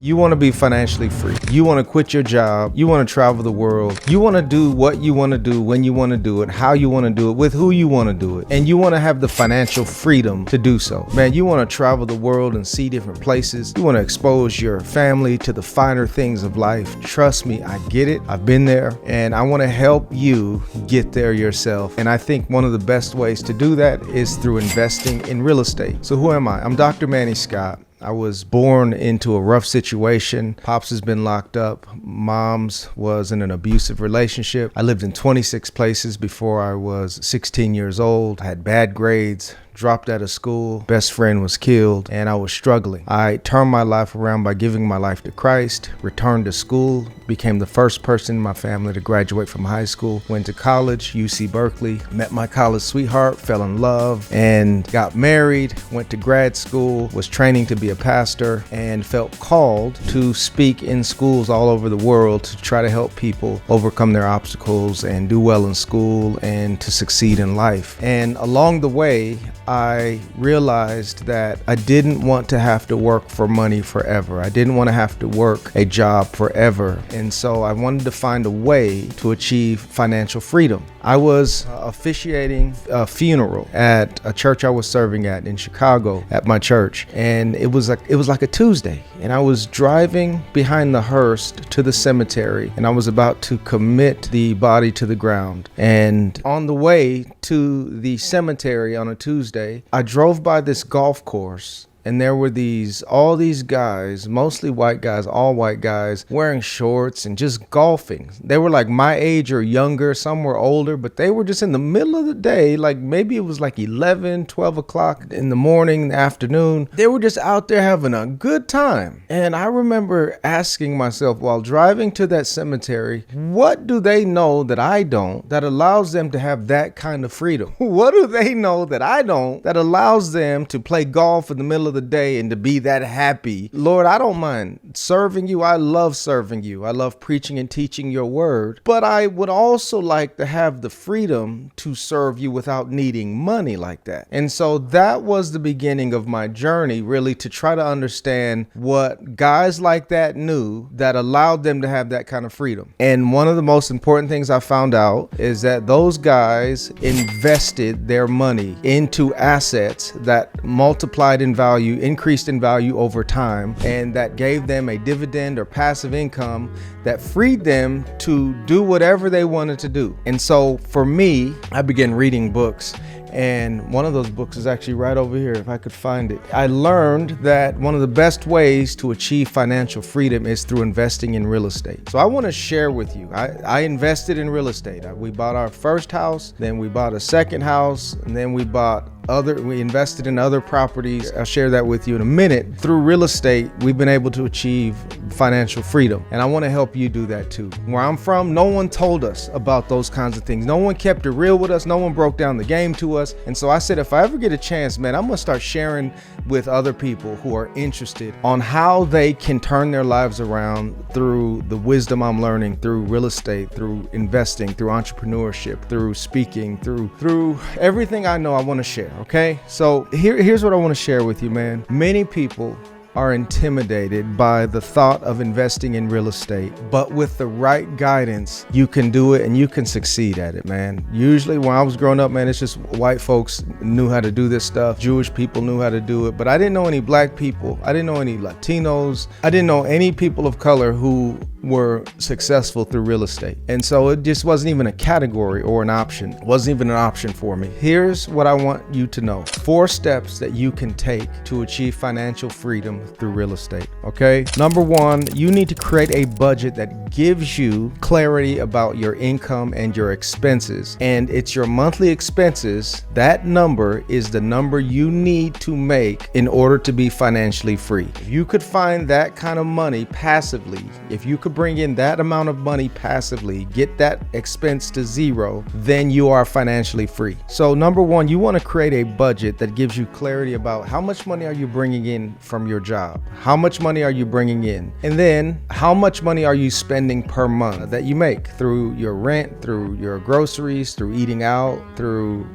You want to be financially free. You want to quit your job. You want to travel the world. You want to do what you want to do, when you want to do it, how you want to do it, with who you want to do it. And you want to have the financial freedom to do so. Man, you want to travel the world and see different places. You want to expose your family to the finer things of life. Trust me, I get it. I've been there, and I want to help you get there yourself. And I think one of the best ways to do that is through investing in real estate. So who am I? I'm Dr. Manny Scott. I was born into a rough situation. Pops has been locked up. Mom's was in an abusive relationship. I lived in 26 places before I was 16 years old. I had bad grades, dropped out of school, best friend was killed, and I was struggling. I turned my life around by giving my life to Christ, returned to school, became the first person in my family to graduate from high school, went to college, UC Berkeley, met my college sweetheart, fell in love, and got married, went to grad school, was training to be a pastor, and felt called to speak in schools all over the world to try to help people overcome their obstacles and do well in school and to succeed in life. And along the way, I realized that I didn't want to have to work for money forever. I didn't want to have to work a job forever. And so I wanted to find a way to achieve financial freedom. I was officiating a funeral at a church I was serving at in Chicago at my church. And it was like a Tuesday. And I was driving behind the hearse to the cemetery, and I was about to commit the body to the ground. And on the way to the cemetery on a Tuesday, I drove by this golf course, and there were all these guys, mostly white guys, all white guys, wearing shorts and just golfing. They were like my age or younger, some were older, but they were just in the middle of the day, like maybe it was like 11, 12 o'clock in the morning, afternoon. They were just out there having a good time. And I remember asking myself while driving to that cemetery, what do they know that I don't that allows them to have that kind of freedom? What do they know that I don't that allows them to play golf in the middle of the day and to be that happy? Lord, I don't mind serving you. I love serving you. I love preaching and teaching your word. But I would also like to have the freedom to serve you without needing money like that. And so that was the beginning of my journey, really, to try to understand what guys like that knew that allowed them to have that kind of freedom. And one of the most important things I found out is that those guys invested their money into assets that multiplied in value, increased in value over time, and that gave them a dividend or passive income that freed them to do whatever they wanted to do. And so for me, I began reading books. And one of those books is actually right over here, if I could find it. I learned that one of the best ways to achieve financial freedom is through investing in real estate. So I want to share with you, I invested in real estate. We bought our first house, then we bought a second house, and then we invested in other properties. I'll share that with you in a minute. Through real estate, we've been able to achieve financial freedom. And I want to help you do that too. Where I'm from, no one told us about those kinds of things. No one kept it real with us. No one broke down the game to us. And so I said, if I ever get a chance, man, I'm going to start sharing with other people who are interested on how they can turn their lives around through the wisdom I'm learning, through real estate, through investing, through entrepreneurship, through speaking, through everything I know I want to share. Okay, so here's what I want to share with you, man. Many people are intimidated by the thought of investing in real estate, but with the right guidance, you can do it and you can succeed at it, man. Usually when I was growing up, man, it's just white folks knew how to do this stuff. Jewish people knew how to do it, but I didn't know any black people. I didn't know any Latinos. I didn't know any people of color who were successful through real estate. And so it just wasn't even a category or an option. It wasn't even an option for me. Here's what I want you to know. 4 steps that you can take to achieve financial freedom through real estate. Okay. Number 1, you need to create a budget that gives you clarity about your income and your expenses. And it's your monthly expenses. That number is the number you need to make in order to be financially free. If you could find that kind of money passively, if you could could bring in that amount of money passively, get that expense to zero, then you are financially free. So number one, you want to create a budget that gives you clarity about how much money are you bringing in from your job? How much money are you bringing in? And then how much money are you spending per month that you make through your rent, through your groceries, through eating out, through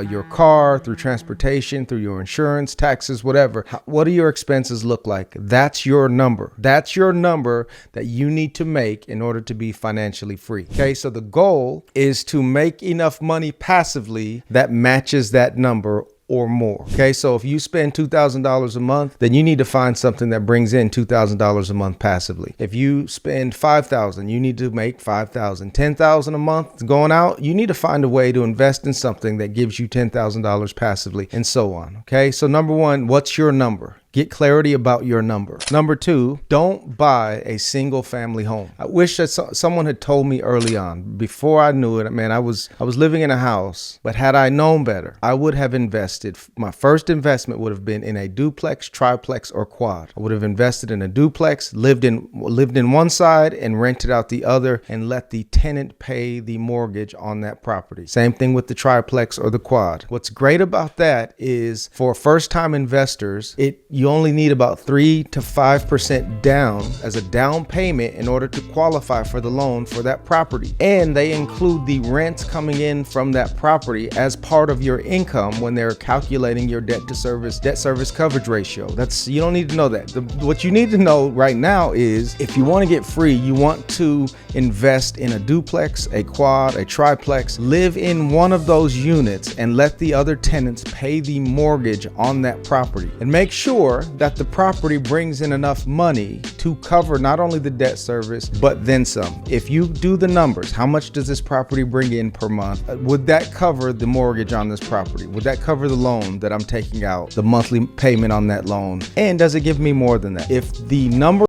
your car, through transportation, through your insurance, taxes, whatever. What do your expenses look like? That's your number. That's your number that you need to make in order to be financially free. Okay, so the goal is to make enough money passively that matches that number or more. Okay, so if you spend $2,000 a month, then you need to find something that brings in $2,000 a month passively. If you spend $5,000, you need to make $5,000. $10,000 a month going out, you need to find a way to invest in something that gives you $10,000 passively, and so on. Okay, so number one, what's your number? Get clarity about your number. Number two, don't buy a single family home. I wish that someone had told me early on, before I knew it. Man, I was living in a house, but had I known better, I would have invested. My first investment would have been in a duplex, triplex, or quad. I would have invested in a duplex, lived in one side and rented out the other, and let the tenant pay the mortgage on that property. Same thing with the triplex or the quad. What's great about that is for first-time investors, you only need about 3 to 5% down as a down payment in order to qualify for the loan for that property. And they include the rents coming in from that property as part of your income when they're calculating your debt service coverage ratio. You don't need to know that. What you need to know right now is if you want to get free, you want to invest in a duplex, a quad, a triplex, live in one of those units and let the other tenants pay the mortgage on that property, and make sure that the property brings in enough money to cover not only the debt service, but then some. If you do the numbers, how much does this property bring in per month? Would that cover the mortgage on this property? Would that cover the loan that I'm taking out, the monthly payment on that loan? And does it give me more than that? If the number